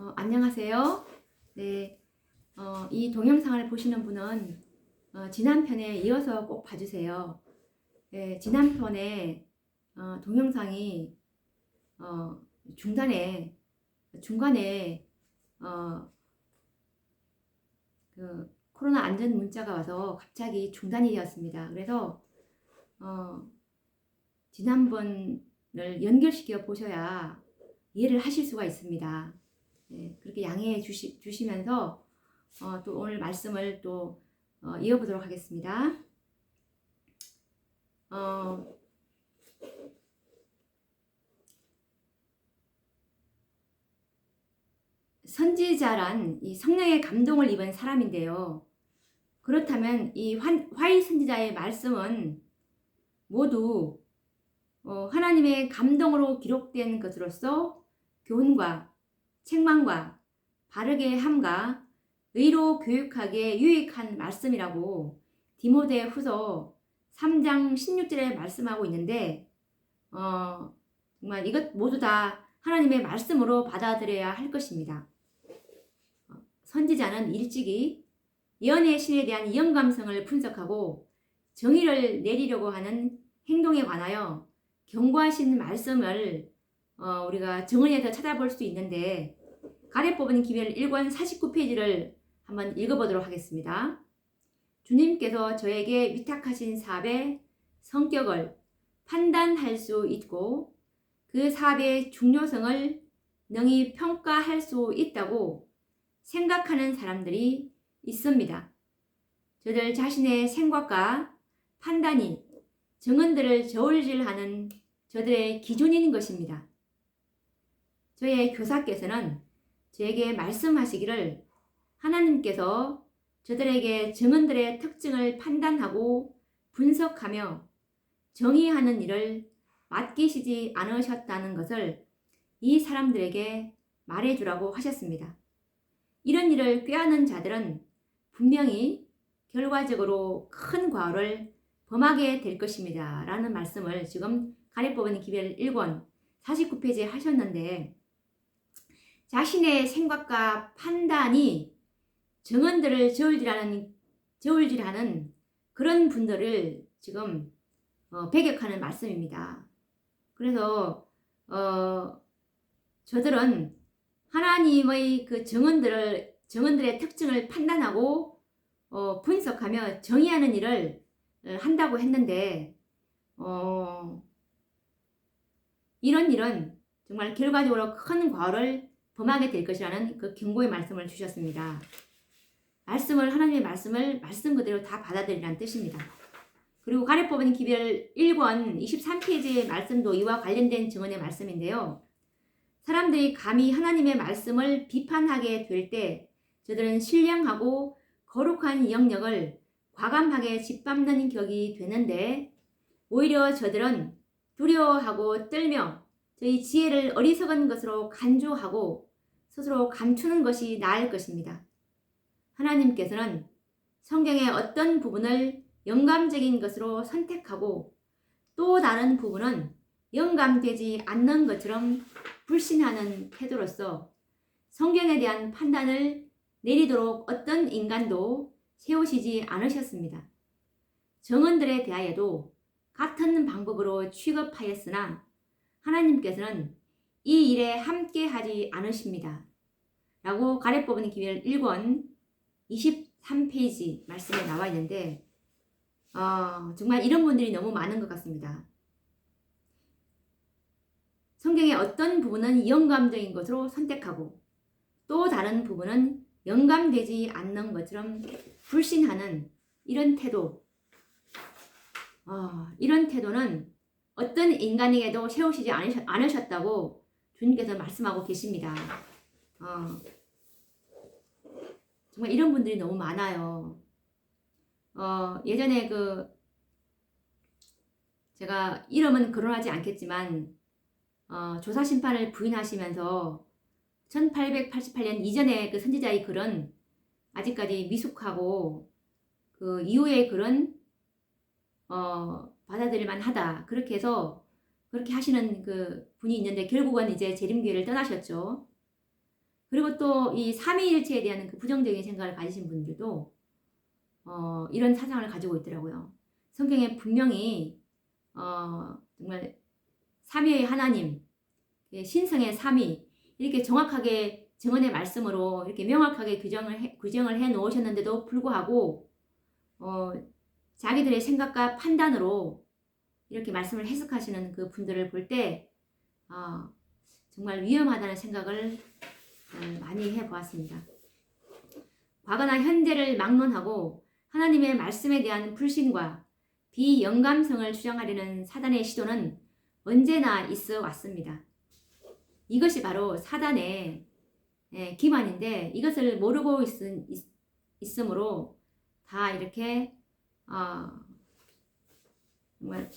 안녕하세요. 네, 이 동영상을 보시는 분은 지난 편에 이어서 꼭 봐주세요. 네, 지난 편에 동영상이 어, 중간에 어, 그 코로나 안전 문자가 와서 갑자기 중단이 되었습니다. 그래서 지난번을 연결시켜 보셔야 이해를 하실 수가 있습니다. 네, 그렇게 양해해 주시면서 또 오늘 말씀을 또 이어보도록 하겠습니다. 선지자란 이 성령의 감동을 입은 사람인데요. 그렇다면 이 화이 선지자의 말씀은 모두 하나님의 감동으로 기록된 것으로서 교훈과 책망과 바르게 함과 의로 교육하기에 유익한 말씀이라고 디모데 후서 3장 16절에 말씀하고 있는데 정말 이것 모두 다 하나님의 말씀으로 받아들여야 할 것입니다. 선지자는 일찍이 예언의 신에 대한 영감성을 분석하고 정의를 내리려고 하는 행동에 관하여 경고하신 말씀을 우리가 정언에서 찾아볼 수 있는데, 가래 뽑은 기별 1권 49페이지를 한번 읽어보도록 하겠습니다. 주님께서 저에게 위탁하신 사업의 성격을 판단할 수 있고 그 사업의 중요성을 능히 평가할 수 있다고 생각하는 사람들이 있습니다. 저들 자신의 생각과 판단이 정언들을 저울질하는 저들의 기준인 것입니다. 저의 교사께서는 저에게 말씀하시기를 하나님께서 저들에게 정언들의 특징을 판단하고 분석하며 정의하는 일을 맡기시지 않으셨다는 것을 이 사람들에게 말해주라고 하셨습니다. 이런 일을 꾀하는 자들은 분명히 결과적으로 큰 과오를 범하게 될 것입니다. 라는 말씀을 지금 가래 뽑은 기별 1권 49페이지에 하셨는데, 자신의 생각과 판단이 정언들을 저울질하는 그런 분들을 지금 배격하는 말씀입니다. 그래서 저들은 하나님의 그 정언들의 특징을 판단하고 분석하며 정의하는 일을 한다고 했는데, 이런 일은 정말 결과적으로 큰 과오를 범하게 될 것이라는 그 경고의 말씀을 주셨습니다. 하나님의 말씀을 말씀 그대로 다 받아들이라는 뜻입니다. 그리고 가래 뽑은 기별 1권 23페이지의 말씀도 이와 관련된 증언의 말씀인데요. 사람들이 감히 하나님의 말씀을 비판하게 될 때 저들은 신령하고 거룩한 영역을 과감하게 짓밟는 격이 되는데, 오히려 저들은 두려워하고 떨며 저희 지혜를 어리석은 것으로 간주하고 스스로 감추는 것이 나을 것입니다. 하나님께서는 성경의 어떤 부분을 영감적인 것으로 선택하고 또 다른 부분은 영감되지 않는 것처럼 불신하는 태도로서 성경에 대한 판단을 내리도록 어떤 인간도 세우시지 않으셨습니다. 정언들에 대하여도 같은 방법으로 취급하였으나 하나님께서는 이 일에 함께하지 않으십니다. 라고 가래 뽑은 기별 1권 23페이지 말씀에 나와 있는데, 정말 이런 분들이 너무 많은 것 같습니다. 성경의 어떤 부분은 영감적인 것으로 선택하고 또 다른 부분은 영감되지 않는 것처럼 불신하는 이런 태도, 이런 태도는 어떤 인간에게도 세우시지 않으셨다고 주님께서 말씀하고 계십니다. 정말 이런 분들이 너무 많아요. 예전에 제가 이름은 거론하지 않겠지만 조사 심판을 부인하시면서 1888년 이전의 그 선지자의 글은 아직까지 미숙하고 그 이후의 글은 받아들일만 하다, 그렇게 해서 그렇게 하시는 그 분이 있는데 결국은 이제 재림교회를 떠나셨죠. 그리고 또 이 삼위일체에 대한 그 부정적인 생각을 가지신 분들도 이런 사상을 가지고 있더라고요. 성경에 분명히 정말 삼위의 하나님, 신성의 삼위 이렇게 정확하게 정언의 말씀으로 이렇게 명확하게 규정을 해 놓으셨는데도 불구하고 자기들의 생각과 판단으로 이렇게 말씀을 해석하시는 그 분들을 볼 때 정말 위험하다는 생각을 많이 해보았습니다. 과거나 현재를 막론하고 하나님의 말씀에 대한 불신과 비영감성을 주장하려는 사단의 시도는 언제나 있어 왔습니다. 이것이 바로 사단의 기만인데 이것을 모르고 있으므로 다 이렇게 정말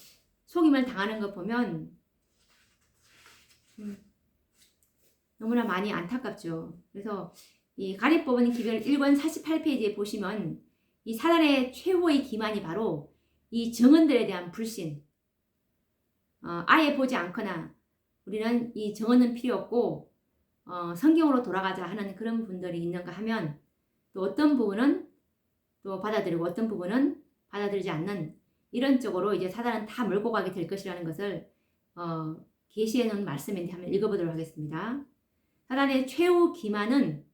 속임을 당하는 거 보면 너무나 많이 안타깝죠. 그래서 이 가리법은 기별 1권 48페이지에 보시면 이 사단의 최후의 기만이 바로 이 정언들에 대한 불신, 아예 보지 않거나 우리는 이 정언은 필요 없고 성경으로 돌아가자 하는 그런 분들이 있는가 하면 또 어떤 부분은 또 받아들이고 어떤 부분은 받아들이지 않는 이런 쪽으로 이제 사단은 다 몰고 가게 될 것이라는 것을 계시해 놓은 말씀인데 한번 읽어보도록 하겠습니다. 사단의 최후 기만은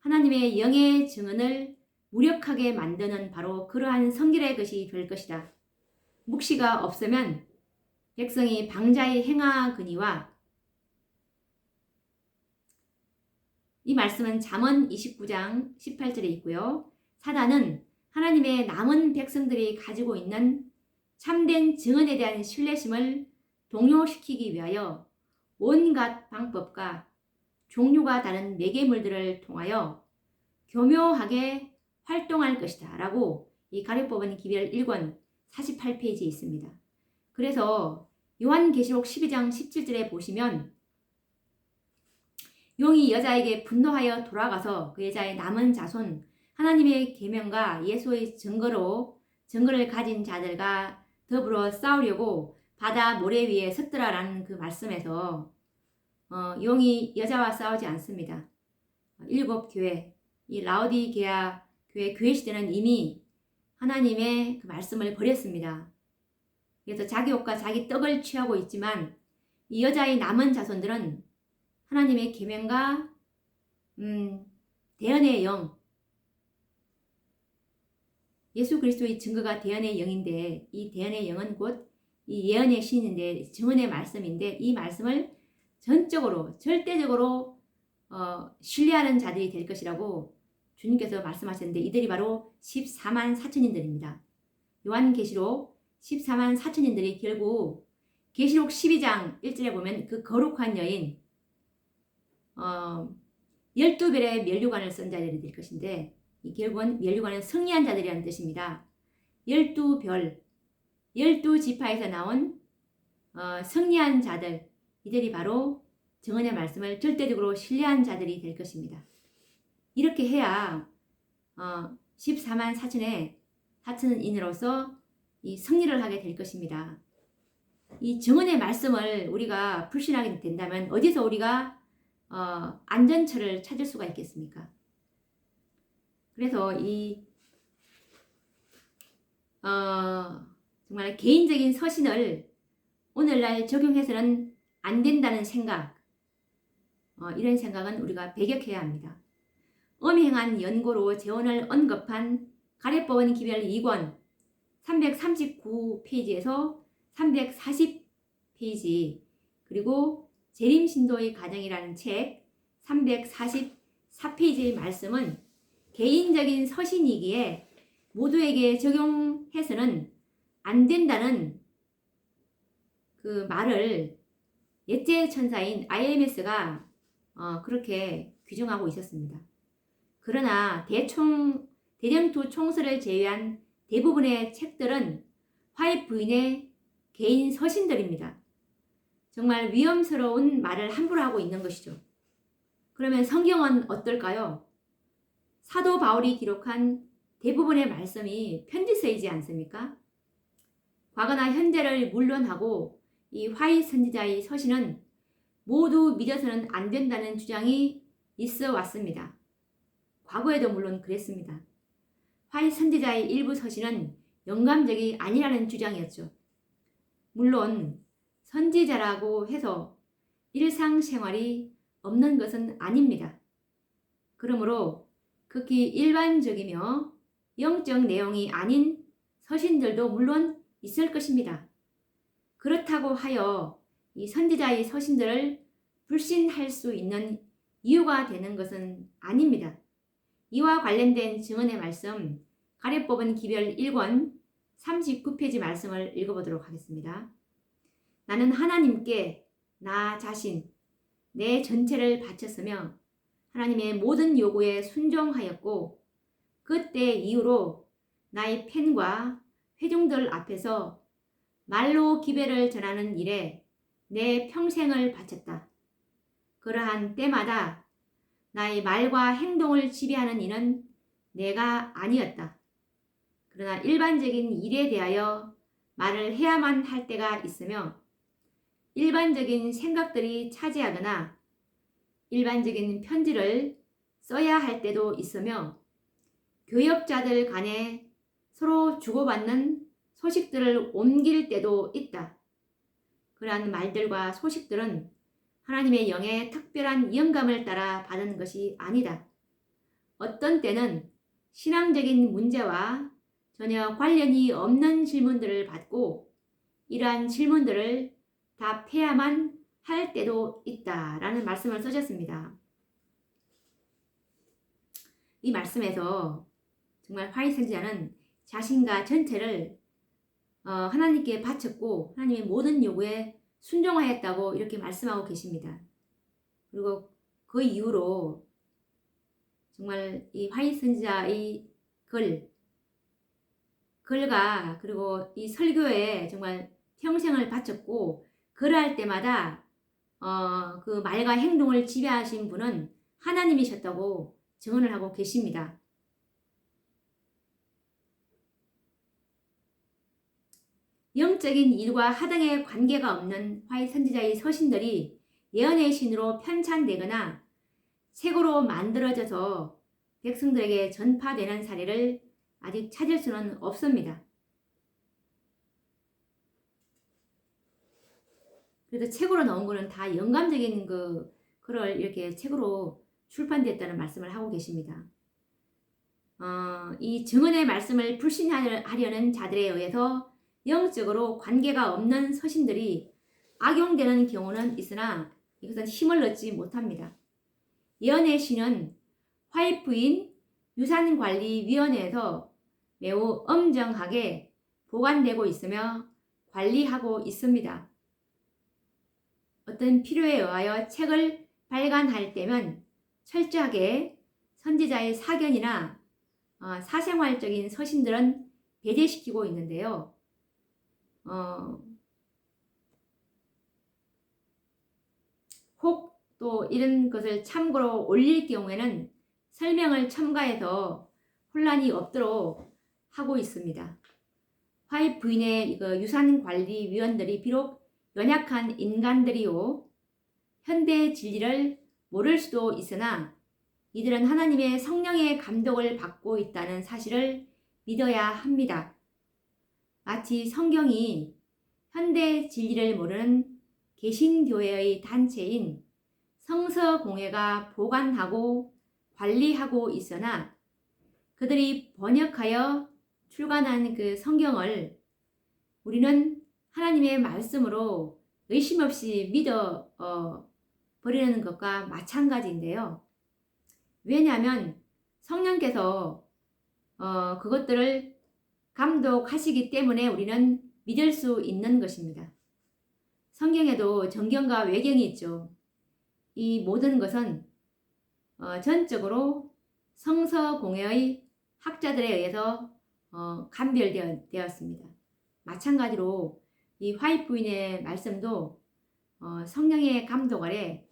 하나님의 영의 증언을 무력하게 만드는 바로 그러한 성결의 것이 될 것이다. 묵시가 없으면 백성이 방자히 행하거니와 이 말씀은 잠언 29장 18절에 있고요. 사단은 하나님의 남은 백성들이 가지고 있는 참된 증언에 대한 신뢰심을 동요시키기 위하여 온갖 방법과 종류가 다른 매개물들을 통하여 교묘하게 활동할 것이다 라고 이 가려법은 기별 1권 48페이지에 있습니다. 그래서 요한계시록 12장 17절에 보시면 용이 여자에게 분노하여 돌아가서 그 여자의 남은 자손 하나님의 계명과 예수의 증거를 가진 자들과 더불어 싸우려고 바다 모래 위에 섰더라라는 그 말씀에서 용이 여자와 싸우지 않습니다. 7교회, 이 라오디게아 교회 시대는 이미 하나님의 그 말씀을 버렸습니다. 그래서 자기 옷과 자기 떡을 취하고 있지만 이 여자의 남은 자손들은 하나님의 계명과 대언의 영, 예수 그리스도의 증거가 대언의 영인데 이 대언의 영은 곧 이 예언의 신인데 증언의 말씀인데 이 말씀을 전적으로 절대적으로 신뢰하는 자들이 될 것이라고 주님께서 말씀하셨는데 이들이 바로 14만 4천인들입니다. 요한계시록 14만 4천인들이 결국 계시록 12장 1절에 보면 그 거룩한 여인 12별의 면류관을 쓴 자들이 될 것인데 이 결국은 면류관은 승리한 자들이라는 뜻입니다. 12별, 12지파에서 나온 승리한 자들, 이들이 바로 정언의 말씀을 절대적으로 신뢰한 자들이 될 것입니다. 이렇게 해야 14만 4천인으로서 이 승리를 하게 될 것입니다. 이 정언의 말씀을 우리가 불신하게 된다면 어디서 우리가 안전처를 찾을 수가 있겠습니까? 그래서 이 정말 개인적인 서신을 오늘날 적용해서는 안 된다는 생각, 이런 생각은 우리가 배격해야 합니다. 엄행한 연고로 재혼을 언급한 가래법은 기별 2권 339페이지에서 340페이지 그리고 재림신도의 가정이라는 책 344페이지의 말씀은 개인적인 서신이기에 모두에게 적용해서는 안 된다는 그 말을 옛제 천사인 IMS가 그렇게 규정하고 있었습니다. 그러나 대령투 총서를 제외한 대부분의 책들은 화입 부인의 개인 서신들입니다. 정말 위험스러운 말을 함부로 하고 있는 것이죠. 그러면 성경은 어떨까요? 사도 바울이 기록한 대부분의 말씀이 편지서이지 않습니까? 과거나 현재를 물론하고 이 화이 선지자의 서신은 모두 믿어서는 안 된다는 주장이 있어 왔습니다. 과거에도 물론 그랬습니다. 화이트 선지자의 일부 서신은 영감적이 아니라는 주장이었죠. 물론 선지자라고 해서 일상생활이 없는 것은 아닙니다. 그러므로 극히 일반적이며 영적 내용이 아닌 서신들도 물론 있을 것입니다. 그렇다고 하여 이 선지자의 서신들을 불신할 수 있는 이유가 되는 것은 아닙니다. 이와 관련된 증언의 말씀, 가래 뽑은 기별 1권 39페이지 말씀을 읽어보도록 하겠습니다. 나는 하나님께 나 자신, 내 전체를 바쳤으며 하나님의 모든 요구에 순종하였고 그때 이후로 나의 팬과 회중들 앞에서 말로 기별을 전하는 일에 내 평생을 바쳤다. 그러한 때마다 나의 말과 행동을 지배하는 이는 내가 아니었다. 그러나 일반적인 일에 대하여 말을 해야만 할 때가 있으며 일반적인 생각들이 차지하거나 일반적인 편지를 써야 할 때도 있으며 교역자들 간에 서로 주고받는 소식들을 옮길 때도 있다. 그러한 말들과 소식들은 하나님의 영의 특별한 영감을 따라 받은 것이 아니다. 어떤 때는 신앙적인 문제와 전혀 관련이 없는 질문들을 받고 이러한 질문들을 답해야만 할 때도 있다라는 말씀을 써줬습니다. 이 말씀에서 정말 화이트 선지자는 자신과 전체를 하나님께 바쳤고 하나님의 모든 요구에 순종하였다고 이렇게 말씀하고 계십니다. 그리고 그 이후로 정말 이 화이트 선지자의 글과 그리고 이 설교에 정말 평생을 바쳤고 글할 때마다 그 말과 행동을 지배하신 분은 하나님이셨다고 증언을 하고 계십니다. 영적인 일과 하등의 관계가 없는 화이트 선지자의 서신들이 예언의 신으로 편찬되거나 책으로 만들어져서 백성들에게 전파되는 사례를 아직 찾을 수는 없습니다. 그래도 책으로 나온 거는 다 영감적인 글을 이렇게 책으로 출판됐다는 말씀을 하고 계십니다. 이 증언의 말씀을 불신하려는 자들에 의해서 영적으로 관계가 없는 서신들이 악용되는 경우는 있으나 이것은 힘을 얻지 못합니다. 예언의 신은 화이트인 유산관리위원회에서 매우 엄정하게 보관되고 있으며 관리하고 있습니다. 어떤 필요에 의하여 책을 발간할 때면 철저하게 선지자의 사견이나 사생활적인 서신들은 배제시키고 있는데요. 혹 또 이런 것을 참고로 올릴 경우에는 설명을 첨가해서 혼란이 없도록 하고 있습니다. 화이트 부인의 유산관리위원들이 비록 연약한 인간들이요 현대 진리를 모를 수도 있으나 이들은 하나님의 성령의 감독을 받고 있다는 사실을 믿어야 합니다. 마치 성경이 현대 진리를 모르는 개신교회의 단체인 성서공회가 보관하고 관리하고 있으나 그들이 번역하여 출간한 그 성경을 우리는 하나님의 말씀으로 의심 없이 믿어 버리는 것과 마찬가지인데요. 왜냐하면 성령께서 그것들을 감독하시기 때문에 우리는 믿을 수 있는 것입니다. 성경에도 정경과 외경이 있죠. 이 모든 것은 전적으로 성서공회의 학자들에 의해서 감별되었습니다. 마찬가지로 이 화이트 부인의 말씀도 성령의 감독 아래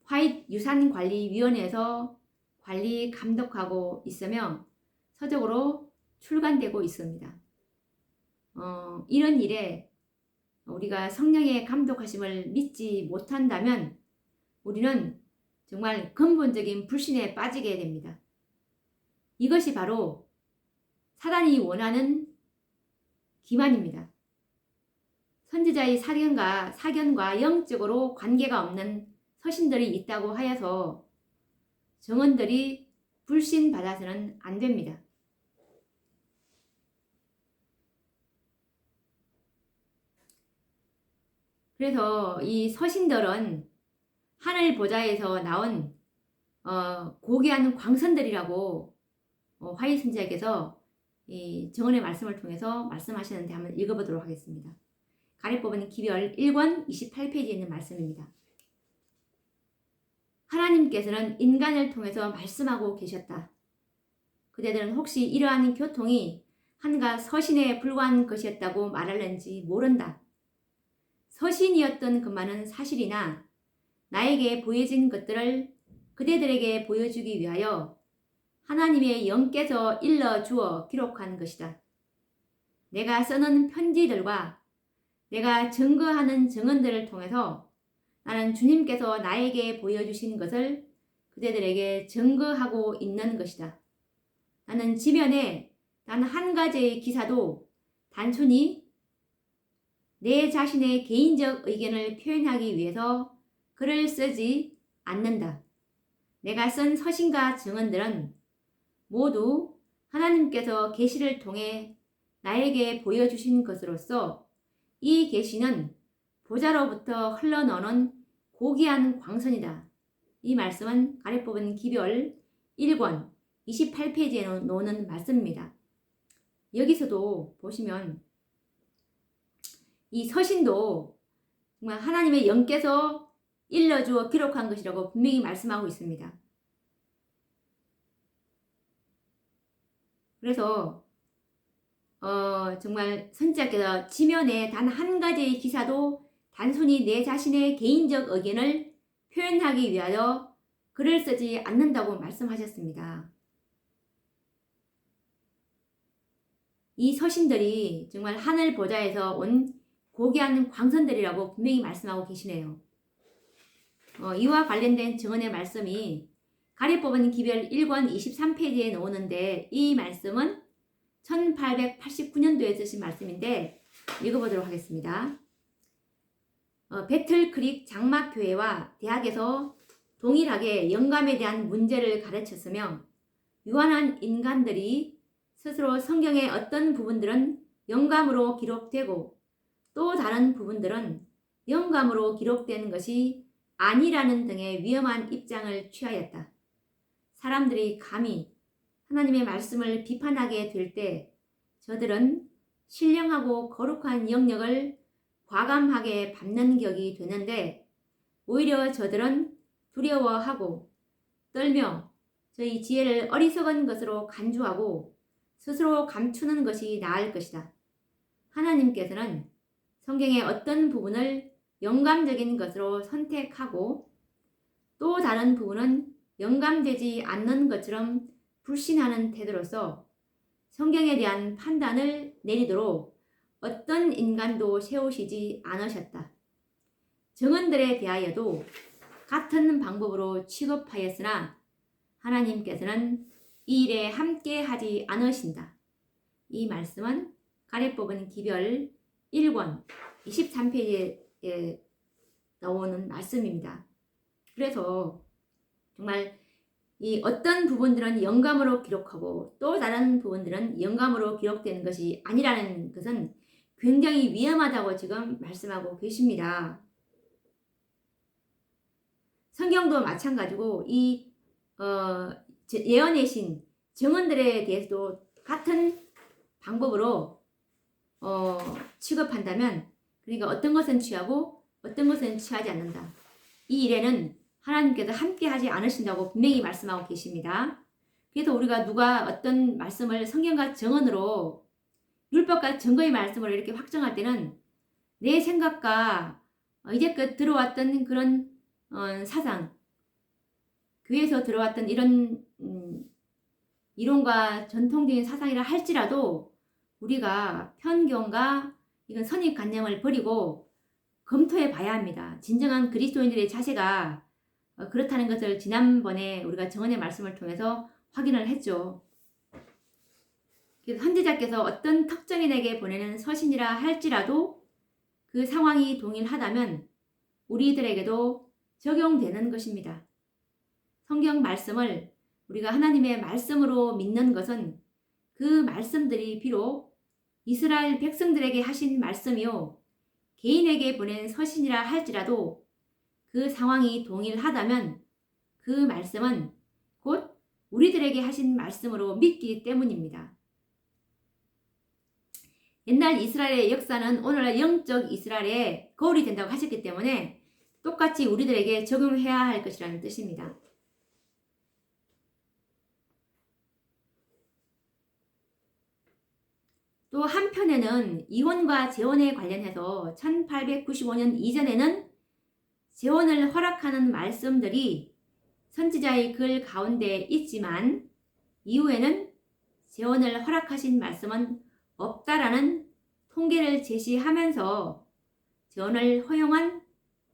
화이트 유산관리위원회에서 관리 감독하고 있으며 서적으로 출간되고 있습니다. 이런 일에 우리가 성령의 감독하심을 믿지 못한다면 우리는 정말 근본적인 불신에 빠지게 됩니다. 이것이 바로 사단이 원하는 기만입니다. 선지자의 사견과 영적으로 관계가 없는 서신들이 있다고 하여서 정언들이 불신받아서는 안 됩니다. 그래서 이 서신들은 하늘 보좌에서 나온 고귀한 광선들이라고 화이 선지자께서 이 정언의 말씀을 통해서 말씀하시는데 한번 읽어보도록 하겠습니다. 가리법은 기별 1권 28페이지에 있는 말씀입니다. 하나님께서는 인간을 통해서 말씀하고 계셨다. 그대들은 혹시 이러한 교통이 한가 서신에 불과한 것이었다고 말할는지 모른다. 서신이었던 것만은 사실이나 나에게 보여진 것들을 그대들에게 보여주기 위하여 하나님의 영께서 일러주어 기록한 것이다. 내가 써놓은 편지들과 내가 증거하는 증언들을 통해서 나는 주님께서 나에게 보여주신 것을 그대들에게 증거하고 있는 것이다. 나는 지면에 단 한 가지의 기사도 단순히 내 자신의 개인적 의견을 표현하기 위해서 글을 쓰지 않는다. 내가 쓴 서신과 증언들은 모두 하나님께서 계시를 통해 나에게 보여주신 것으로서 이 계시는 보좌로부터 흘러나오는 고귀한 광선이다. 이 말씀은 가리법은 기별 1권 28페이지에 놓는 말씀입니다. 여기서도 보시면 이 서신도 정말 하나님의 영께서 일러주어 기록한 것이라고 분명히 말씀하고 있습니다. 그래서 정말 선지자께서 지면에 단 한 가지의 기사도 단순히 내 자신의 개인적 의견을 표현하기 위하여 글을 쓰지 않는다고 말씀하셨습니다. 이 서신들이 정말 하늘 보좌에서 온 고귀한 광선들이라고 분명히 말씀하고 계시네요. 이와 관련된 증언의 말씀이 가리법은 기별 1권 23페이지에 나오는데 이 말씀은 1889년도에 쓰신 말씀인데 읽어보도록 하겠습니다. 배틀크릭 장막교회와 대학에서 동일하게 영감에 대한 문제를 가르쳤으며 유한한 인간들이 스스로 성경의 어떤 부분들은 영감으로 기록되고 또 다른 부분들은 영감으로 기록된 것이 아니라는 등의 위험한 입장을 취하였다. 사람들이 감히 하나님의 말씀을 비판하게 될 때 저들은 신령하고 거룩한 영역을 과감하게 밟는 격이 되는데 오히려 저들은 두려워하고 떨며 저희 지혜를 어리석은 것으로 간주하고 스스로 감추는 것이 나을 것이다. 하나님께서는 성경의 어떤 부분을 영감적인 것으로 선택하고 또 다른 부분은 영감되지 않는 것처럼 불신하는 태도로서 성경에 대한 판단을 내리도록 어떤 인간도 세우시지 않으셨다. 증언들에 대하여도 같은 방법으로 취급하였으나 하나님께서는 이 일에 함께 하지 않으신다. 이 말씀은 가리법은 기별 1권 23페이지에 나오는 말씀입니다. 그래서 정말 이 어떤 부분들은 영감으로 기록하고 또 다른 부분들은 영감으로 기록되는 것이 아니라는 것은 굉장히 위험하다고 지금 말씀하고 계십니다. 성경도 마찬가지고 이 예언의 신 증언들에 대해서도 같은 방법으로 취급한다면 그러니까 어떤 것은 취하고 어떤 것은 취하지 않는다. 이 일에는 하나님께서 함께 하지 않으신다고 분명히 말씀하고 계십니다. 그래서 우리가 누가 어떤 말씀을 성경과 정언으로 율법과 증거의 말씀으로 이렇게 확정할 때는 내 생각과 이제껏 들어왔던 그런 사상, 교회에서 들어왔던 이런 이론과 전통적인 사상이라 할지라도 우리가 편견과 이건 선입관념을 버리고 검토해 봐야 합니다. 진정한 그리스도인들의 자세가 그렇다는 것을 지난번에 우리가 정언의 말씀을 통해서 확인을 했죠. 선지자께서 어떤 특정인에게 보내는 서신이라 할지라도 그 상황이 동일하다면 우리들에게도 적용되는 것입니다. 성경 말씀을 우리가 하나님의 말씀으로 믿는 것은 그 말씀들이 비록 이스라엘 백성들에게 하신 말씀이요 개인에게 보낸 서신이라 할지라도 그 상황이 동일하다면 그 말씀은 곧 우리들에게 하신 말씀으로 믿기 때문입니다. 옛날 이스라엘의 역사는 오늘날 영적 이스라엘의 거울이 된다고 하셨기 때문에 똑같이 우리들에게 적용해야 할 것이라는 뜻입니다. 또 한편에는 이혼과 재혼에 관련해서 1895년 이전에는 재혼을 허락하는 말씀들이 선지자의 글 가운데 있지만 이후에는 재혼을 허락하신 말씀은 없다라는 통계를 제시하면서 재혼을 허용한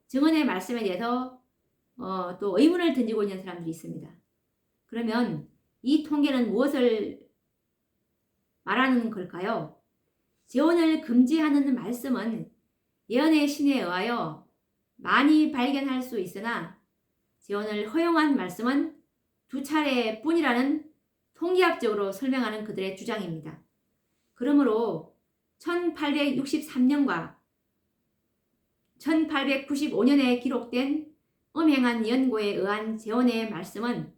증언의 말씀에 대해서 또 의문을 던지고 있는 사람들이 있습니다. 그러면 이 통계는 무엇을 말하는 걸까요? 재혼을 금지하는 말씀은 예언의 신에 의하여 많이 발견할 수 있으나 재혼을 허용한 말씀은 2차례뿐이라는 통계학적으로 설명하는 그들의 주장입니다. 그러므로 1863년과 1895년에 기록된 음행한 연고에 의한 재혼의 말씀은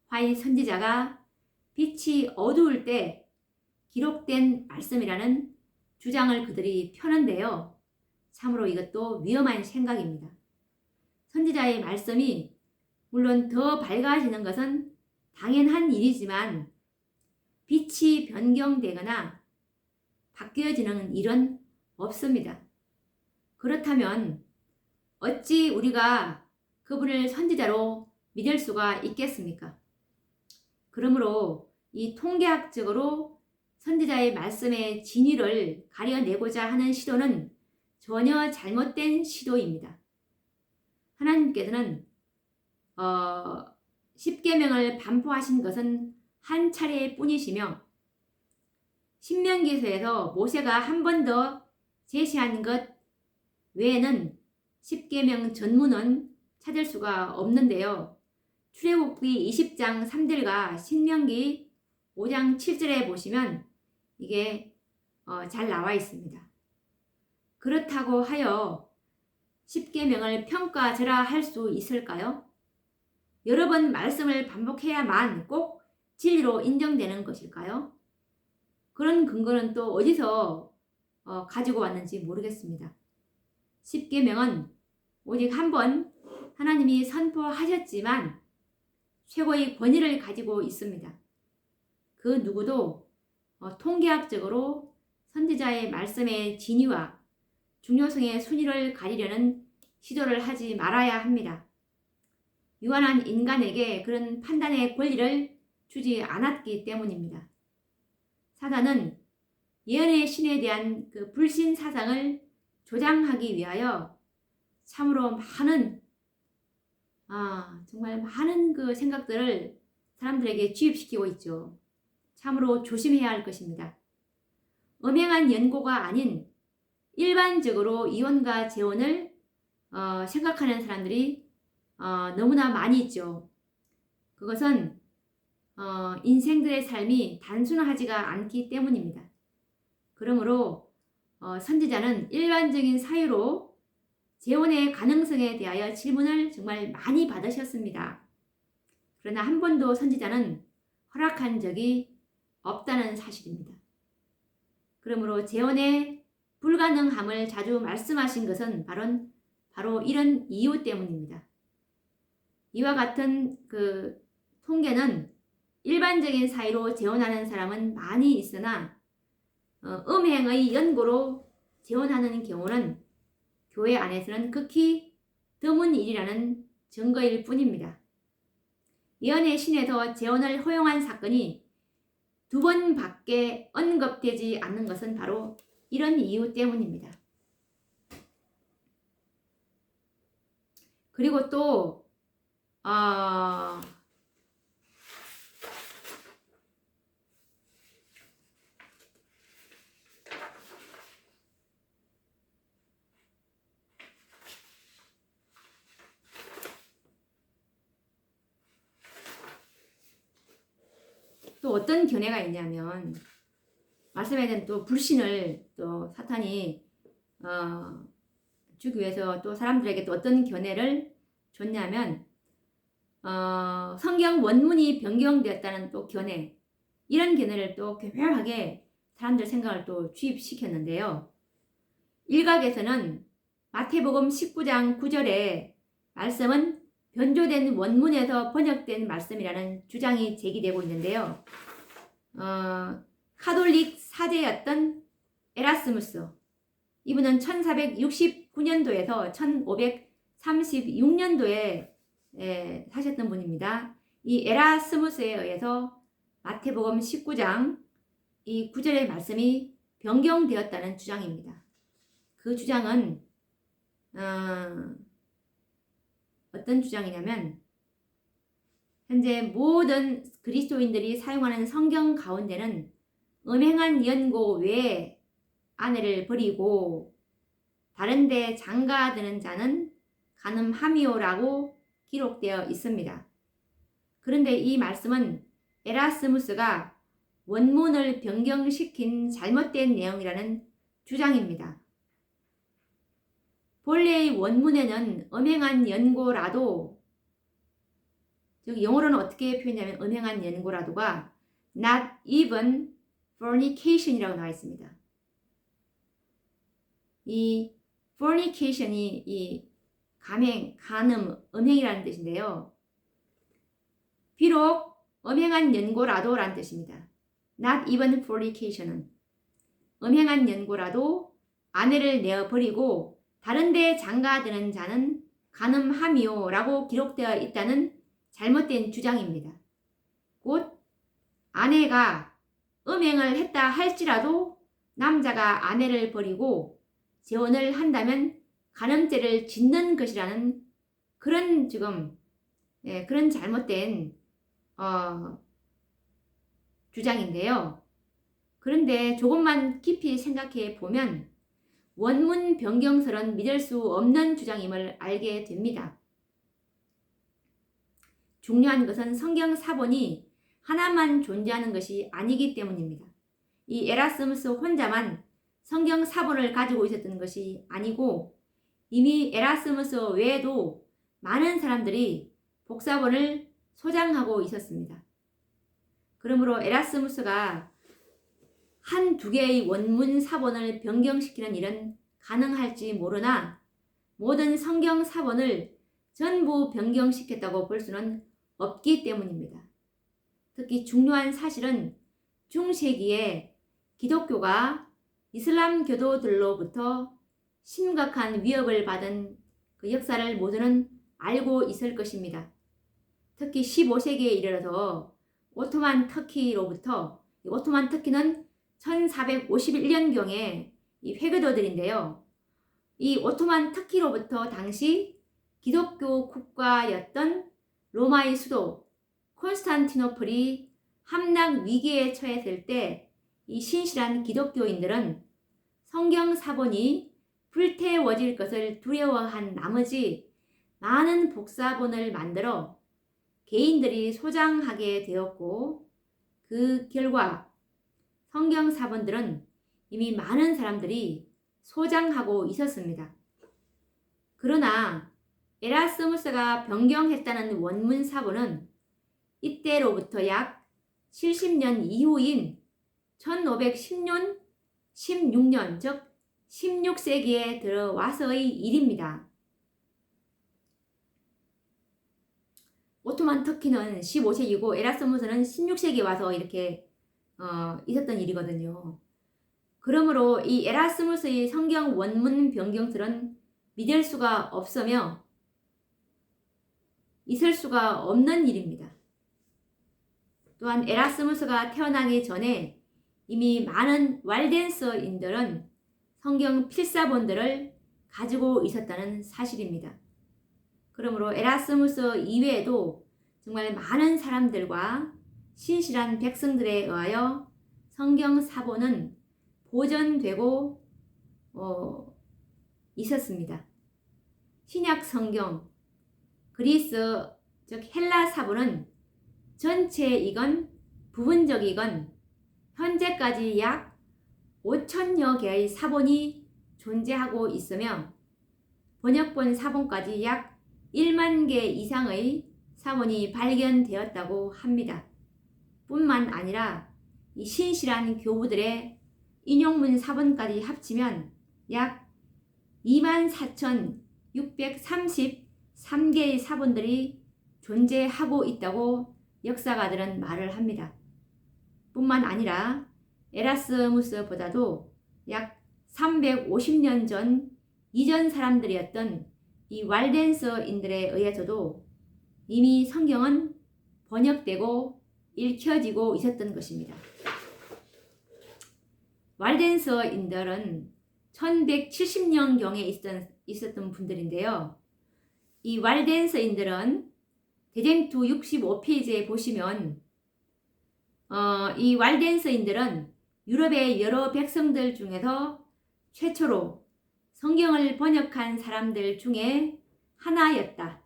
화인 선지자가 빛이 어두울 때 기록된 말씀이라는 주장을 그들이 펴는데요. 참으로 이것도 위험한 생각입니다. 선지자의 말씀이 물론 더 밝아지는 것은 당연한 일이지만 빛이 변경되거나 바뀌어지는 일은 없습니다. 그렇다면 어찌 우리가 그분을 선지자로 믿을 수가 있겠습니까? 그러므로 이 통계학적으로 선지자의 말씀의 진위를 가려내고자 하는 시도는 전혀 잘못된 시도입니다. 하나님께서는 10계명을 반포하신 것은 한 차례뿐이시며 신명기서에서 모세가 한 번 더 제시한 것 외에는 10계명 전문은 찾을 수가 없는데요. 출애굽기 20장 3절과 신명기 5장 7절에 보시면 이게 잘 나와 있습니다. 그렇다고 하여 10계명을 평가절하 할 수 있을까요? 여러 번 말씀을 반복해야만 꼭 진리로 인정되는 것일까요? 그런 근거는 또 어디서 가지고 왔는지 모르겠습니다. 10계명은 오직 한 번 하나님이 선포하셨지만 최고의 권위를 가지고 있습니다. 그 누구도 통계학적으로 선지자의 말씀의 진위와 중요성의 순위를 가리려는 시도를 하지 말아야 합니다. 유한한 인간에게 그런 판단의 권리를 주지 않았기 때문입니다. 사단은 예언의 신에 대한 그 불신 사상을 조장하기 위하여 참으로 정말 많은 그 생각들을 사람들에게 주입시키고 있죠. 참으로 조심해야 할 것입니다. 음행한 연고가 아닌 일반적으로 이혼과 재혼을 생각하는 사람들이 너무나 많이 있죠. 그것은 인생들의 삶이 단순하지가 않기 때문입니다. 그러므로 선지자는 일반적인 사유로 재혼의 가능성에 대하여 질문을 정말 많이 받으셨습니다. 그러나 한 번도 선지자는 허락한 적이 없다는 사실입니다. 그러므로 재혼의 불가능함을 자주 말씀하신 것은 바로 이런 이유 때문입니다. 이와 같은 그 통계는 일반적인 사유로 재혼하는 사람은 많이 있으나 음행의 연고로 재혼하는 경우는 교회 안에서는 극히 드문 일이라는 증거일 뿐입니다. 예언의 신에서 재혼을 허용한 사건이 2번밖에 언급되지 않는 것은 바로 이런 이유 때문입니다. 그리고 또 어, 또 어떤 견해가 있냐면 말씀에 대한 또 불신을 또 사탄이 주기 위해서 또 사람들에게 또 어떤 견해를 줬냐면 성경 원문이 변경되었다는 또 견해, 이런 견해를 또 교묘하게 사람들 생각을 또 주입시켰는데요. 일각에서는 마태복음 19장 9절의 말씀은 변조된 원문에서 번역된 말씀이라는 주장이 제기되고 있는데요. 카톨릭 사제였던 에라스무스, 이분은 1469년도에서 1536년도에 사셨던 분입니다. 이 에라스무스에 의해서 마태복음 19장 이 9절의 말씀이 변경되었다는 주장입니다. 그 주장은 어떤 주장이냐면 현재 모든 그리스도인들이 사용하는 성경 가운데는 음행한 연고 외에 아내를 버리고 다른데 장가드는 자는 간음함이요라고 기록되어 있습니다. 그런데 이 말씀은 에라스무스가 원문을 변경시킨 잘못된 내용이라는 주장입니다. 본래의 원문에는 음행한 연고라도, 즉 영어로는 어떻게 표현하면 음행한 연고라도가 not even fornication이라고 나와 있습니다. 이 fornication이 이 간음, 음행이라는 뜻인데요. 비록 음행한 연고라도 라는 뜻입니다. not even fornication은 음행한 연고라도 아내를 내어버리고 다른데 장가드는 자는 간음함이요 라고 기록되어 있다는 잘못된 주장입니다. 곧 아내가 음행을 했다 할지라도 남자가 아내를 버리고 재혼을 한다면 간음죄를 짓는 것이라는 그런 그런 잘못된 주장인데요. 그런데 조금만 깊이 생각해 보면 원문 변경설은 믿을 수 없는 주장임을 알게 됩니다. 중요한 것은 성경 사본이 하나만 존재하는 것이 아니기 때문입니다. 이 에라스무스 혼자만 성경 사본을 가지고 있었던 것이 아니고 이미 에라스무스 외에도 많은 사람들이 복사본을 소장하고 있었습니다. 그러므로 에라스무스가 한두 개의 원문 사본을 변경시키는 일은 가능할지 모르나 모든 성경 사본을 전부 변경시켰다고 볼 수는 없기 때문입니다. 특히 중요한 사실은 중세기에 기독교가 이슬람 교도들로부터 심각한 위협을 받은 그 역사를 모두는 알고 있을 것입니다. 특히 15세기에 이르러서 오토만 터키로부터, 오토만 터키는 1451년경에 이 회교도들인데요. 이 오토만 터키로부터 당시 기독교 국가였던 로마의 수도 콘스탄티노플이 함락 위기에 처했을 때 이 신실한 기독교인들은 성경 사본이 불태워질 것을 두려워한 나머지 많은 복사본을 만들어 개인들이 소장하게 되었고 그 결과 성경 사본들은 이미 많은 사람들이 소장하고 있었습니다. 그러나 에라스무스가 변경했다는 원문 사본은 이때로부터 약 70년 이후인 1516년, 즉 16세기에 들어와서의 일입니다. 오토만 터키는 15세기고 에라스무스는 16세기에 와서 이렇게 있었던 일이거든요. 그러므로 이 에라스무스의 성경 원문 변경설은 믿을 수가 없으며 있을 수가 없는 일입니다. 또한 에라스무스가 태어나기 전에 이미 많은 waldenser인들은 성경 필사본들을 가지고 있었다는 사실입니다. 그러므로 에라스무스 이외에도 정말 많은 사람들과 신실한 백성들에 의하여 성경 사본은 보존되고 있었습니다. 신약 성경, 그리스 즉 헬라 사본은 전체이건 부분적이건 현재까지 약 5천여 개의 사본이 존재하고 있으며 번역본 사본까지 약 1만 개 이상의 사본이 발견되었다고 합니다. 뿐만 아니라 이 신실한 교부들의 인용문 사본까지 합치면 약 24,633개의 사본들이 존재하고 있다고 역사가들은 말을 합니다. 뿐만 아니라 에라스무스보다도 약 350년 전 이전 사람들이었던 이 왈덴서인들에 의해서도 이미 성경은 번역되고 읽혀지고 있었던 것입니다. 왈덴서인들은 1170년경에 있었던 분들인데요. 이 왈덴서인들은 대쟁투 65페이지에 보시면 이 왈덴서인들은 유럽의 여러 백성들 중에서 최초로 성경을 번역한 사람들 중에 하나였다.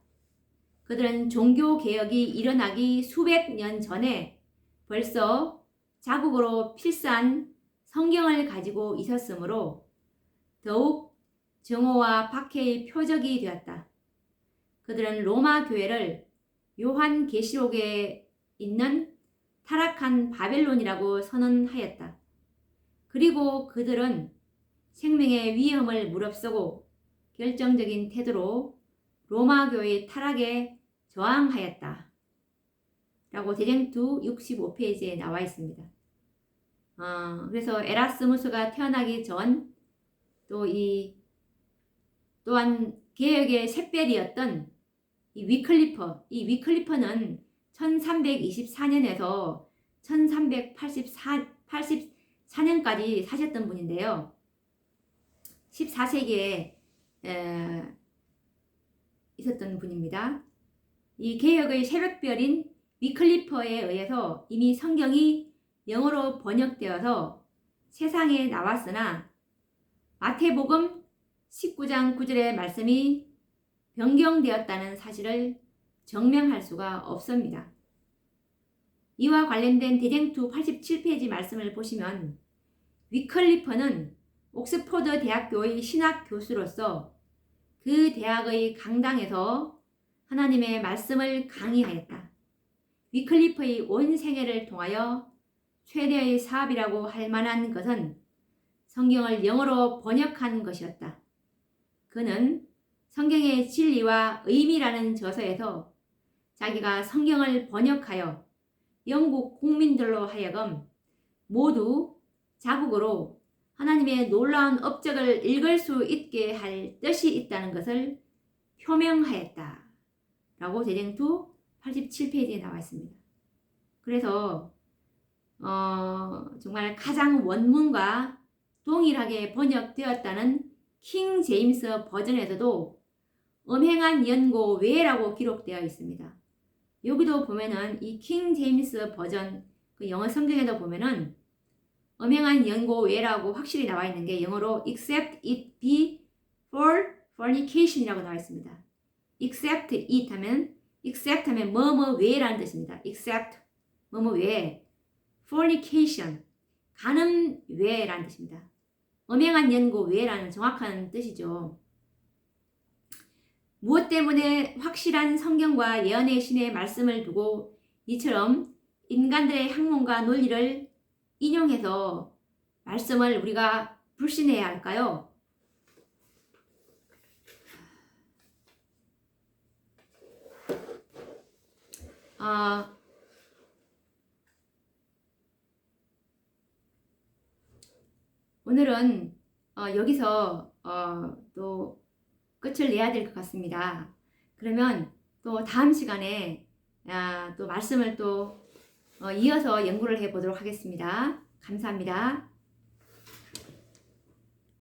그들은 종교개혁이 일어나기 수백 년 전에 벌써 자국으로 필사한 성경을 가지고 있었으므로 더욱 정오와 박해의 표적이 되었다. 그들은 로마 교회를 요한계시록에 있는 타락한 바벨론이라고 선언하였다. 그리고 그들은 생명의 위험을 무릅쓰고 결정적인 태도로 로마 교회의 타락에 저항하였다. 라고 대쟁투 65페이지에 나와 있습니다. 그래서 에라스무스가 태어나기 전 또한 개혁의 샛별이었던 이 위클리퍼는 1324년에서 1384년까지 사셨던 분인데요. 14세기에 있었던 분입니다. 이 개혁의 새벽별인 위클리퍼에 의해서 이미 성경이 영어로 번역되어서 세상에 나왔으나 마태복음 19장 9절의 말씀이 변경되었다는 사실을 증명할 수가 없습니다. 이와 관련된 대쟁투 87페이지 말씀을 보시면 위클리퍼는 옥스포드 대학교의 신학 교수로서 그 대학의 강당에서 하나님의 말씀을 강의하였다. 위클리퍼의 온 생애를 통하여 최대의 사업이라고 할 만한 것은 성경을 영어로 번역한 것이었다. 그는 성경의 진리와 의미라는 저서에서 자기가 성경을 번역하여 영국 국민들로 하여금 모두 자국어로 하나님의 놀라운 업적을 읽을 수 있게 할 뜻이 있다는 것을 표명하였다. 라고 대쟁투 87페이지에 나와 있습니다. 그래서 정말 가장 원문과 동일하게 번역되었다는 킹 제임스 버전에서도 엄행한 연고 외라고 기록되어 있습니다. 여기도 보면은 이 킹 제임스 버전 그 영어 성경에도 보면은 엄행한 연고 외라고 확실히 나와 있는 게 영어로 except it be for fornication이라고 나와 있습니다. except it 하면 except 하면 뭐뭐 외라는 뜻입니다. except 뭐뭐 외 fornication 간음 외라는 뜻입니다. 엄행한 연고 외라는 정확한 뜻이죠. 무엇 때문에 확실한 성경과 예언의 신의 말씀을 두고 이처럼 인간들의 학문과 논리를 인용해서 말씀을 우리가 불신해야 할까요? 오늘은 여기서 또 끝을 내야 될 것 같습니다. 그러면 또 다음 시간에 또 말씀을 또 이어서 연구를 해 보도록 하겠습니다. 감사합니다.